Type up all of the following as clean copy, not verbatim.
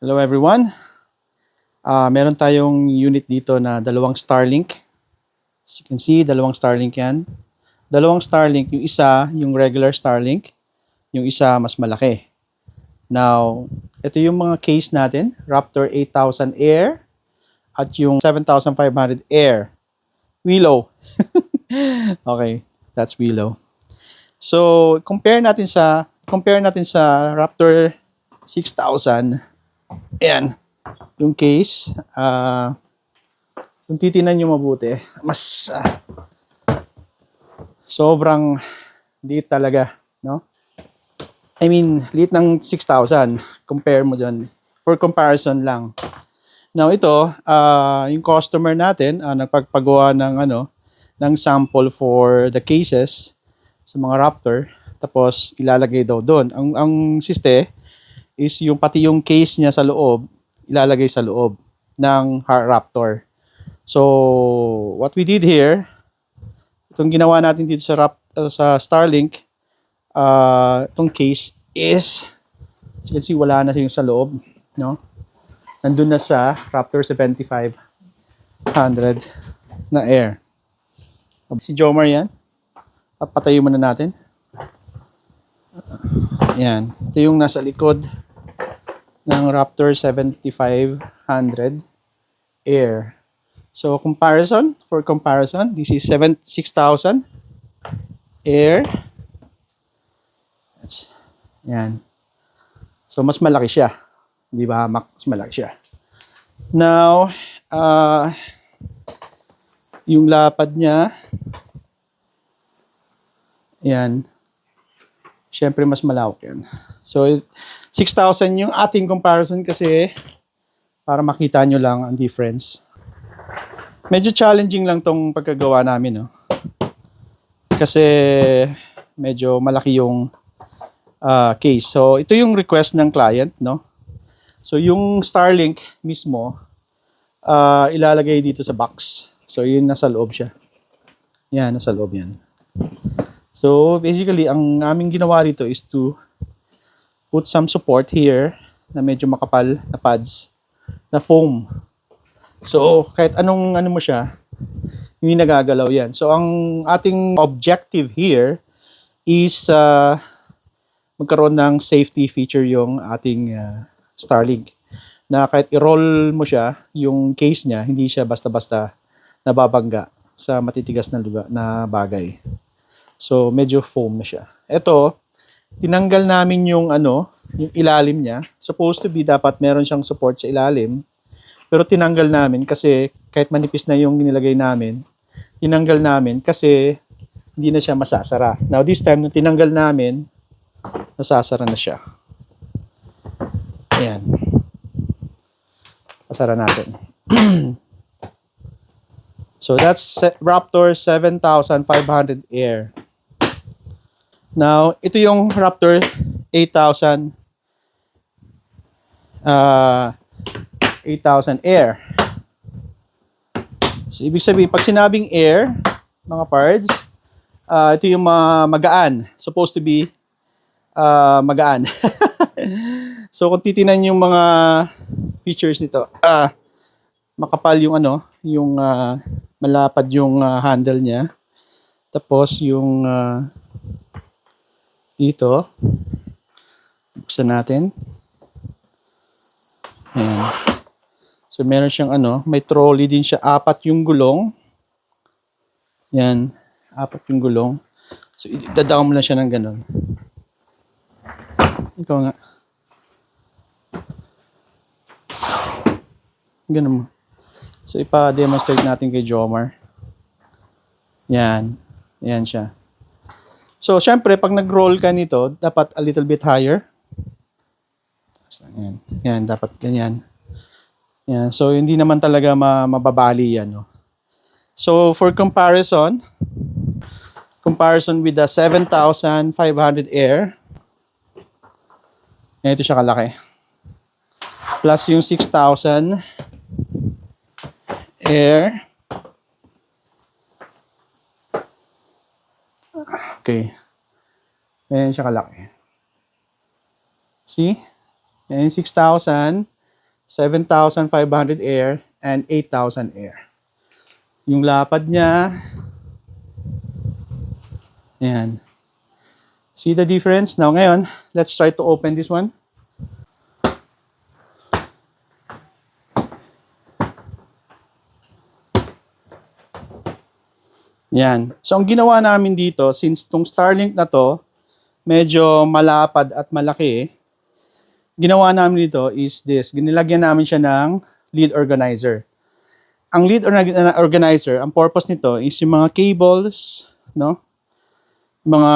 Hello everyone. Meron tayong unit dito na dalawang Starlink. As you can see, dalawang Starlink yan. Dalawang Starlink, yung isa, yung regular Starlink, yung isa mas malaki. Now, ito yung mga case natin, Raptor 8000 Air at yung 7500 Air. Willow. Okay, that's Willow. So, compare natin sa Raptor 6000. Ayan, yung case, kung titinan nyo mabuti, mas sobrang liit talaga, no? I mean, liit ng 6,000. Compare mo dyan. For comparison lang. Now ito, yung customer natin, nagpagpagawa ng sample for the cases sa mga Raptor. Tapos ilalagay daw doon. Ang siste is pati yung case niya sa loob, ilalagay sa loob ng Raptor. So, what we did here, itong ginawa natin dito sa Starlink, itong case is, as you can see, wala na yung sa loob, no? Nandun na sa Raptor 7500 na Air. Si Jomar yan. Papatayo muna natin. Yan. Ito yung nasa likod ng Raptor 7500 Air. So, for comparison, this is 6,000 Air. Yan. So, mas malaki siya. Di ba, mas malaki siya. Now, yung lapad niya, yan. Siyempre, mas malawak yan. So, 6,000 yung ating comparison kasi para makita nyo lang ang difference. Medyo challenging lang tong pagkagawa namin, no? Kasi medyo malaki yung case. So, ito yung request ng client, no? So, yung Starlink mismo, ilalagay dito sa box. So, yun nasa loob siya. Yan, nasa loob yan. So, basically, ang aming ginawa rito is to put some support here na medyo makapal na pads na foam. So, kahit anong mo siya, hindi nagagalaw yan. So, ang ating objective here is magkaroon ng safety feature yung ating Starlink. Na kahit i-roll mo siya, yung case niya, hindi siya basta-basta nababangga sa matitigas na bagay. So, medyo foam na siya. Ito, tinanggal namin yung ilalim niya. Supposed to be dapat meron siyang support sa ilalim. Pero tinanggal namin kasi kahit manipis na yung nilagay namin, tinanggal namin kasi hindi na siya masasara. Now, this time, nung tinanggal namin, nasasara na siya. Ayan. Pasara natin. So, that's Raptor 7500 Air. Now, ito yung Raptor 8000 Air. So, ibig sabihin, pag sinabing Air, mga parts, ito yung magaan. Supposed to be magaan. So, kung titinan yung mga features nito, makapal yung yung malapad yung handle niya. Tapos, yung dito, buksan natin. Ayan. So, meron siyang may trolley din siya. 4 yung gulong. Yan. 4 yung gulong. So, idadaw mo lang siya ng ganun. Ikaw nga. Ganun mo. So, ipa-demonstrate natin kay Jomar. Yan. Yan siya. So, syempre, pag nag-roll ka nito, dapat a little bit higher. Yan. Yan, dapat ganyan. Yan. So, hindi naman talaga mababali yan. No? So, for comparison with the 7500 Air, yan, ito siya kalaki. Plus yung 6,000 Air. Okay. Yan siya kalaki. See? Yan yung 6,000. 7,500 air, and 8,000 air. Yung lapad niya, ayan. See the difference? Now ngayon, let's try to open this one. Yan. So ang ginawa namin dito, since tong Starlink na to, medyo malapad at malaki, ginawa namin dito is this. Ginilagyan namin siya ng lead organizer. Ang lead organizer, ang purpose nito is yung mga cables, no? Mga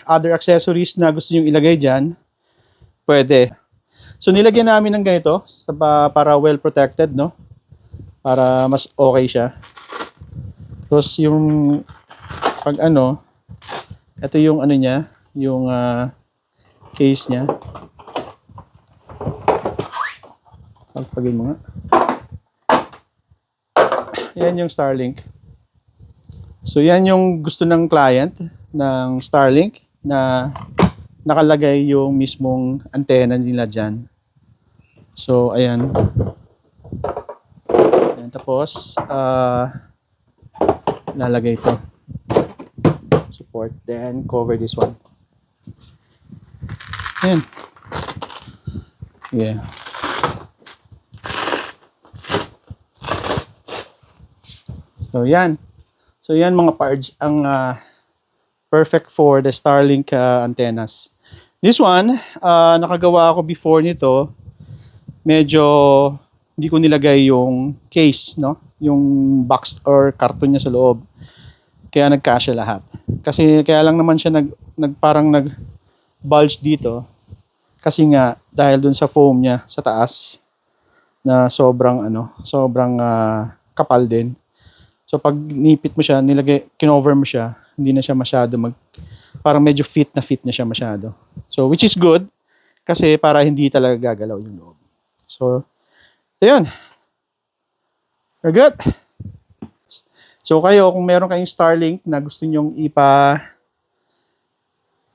other accessories na gusto nyo ilagay dyan, pwede. So nilagyan namin ng ganito para well protected, no? Para mas okay siya. Tapos yung pag ito yung niya, yung case niya. Pagpagin mo nga. Yan yung Starlink. So yan yung gusto ng client ng Starlink na nakalagay yung mismong antenna nila dyan. So ayan. Ayan, tapos lalagay ito. Support. Then cover this one. Ayan. Yeah. So yan. So yan mga parts ang perfect for the Starlink antennas. This one, nakagawa ako before nito. Medyo hindi ko nilagay yung case, no? Yung box or carton niya sa loob. Kaya nagkasya lahat. Kasi kaya lang naman siya parang nag-bulge dito. Kasi nga dahil dun sa foam niya sa taas na sobrang kapal din. So pag nipit mo siya, kinover mo siya, hindi na siya masyado parang medyo fit na siya masyado. So which is good kasi para hindi talaga gagalaw yung loob. So ito yun. We're good. So kayo, kung meron kayong Starlink na gusto nyong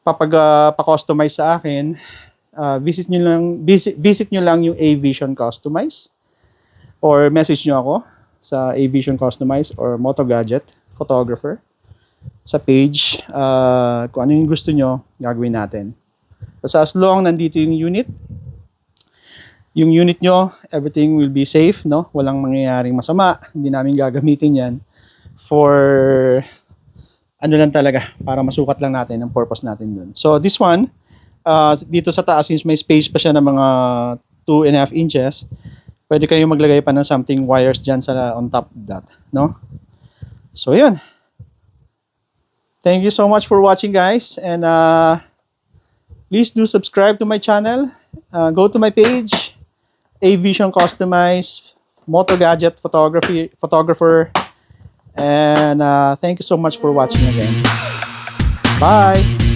pa-customize sa akin, visit nyo lang yung Avision Customize or message nyo ako sa Avision Customize or Moto Gadget Photographer sa page. Kung ano yung gusto nyo, gagawin natin. Basta as long nandito yung unit nyo, everything will be safe, no? Walang mangyayaring masama. Hindi namin gagamitin yan for lang talaga, para masukat lang natin ang purpose natin dun. So this one, dito sa taas, since may space pa siya ng mga 2.5 inches, pwede kayong maglagay pa ng something wires dyan on top of that, no? So yun. Thank you so much for watching, guys. And please do subscribe to my channel. Go to my page, Avision Customize, Moto Gadget Photographer. And thank you so much for watching again. Bye!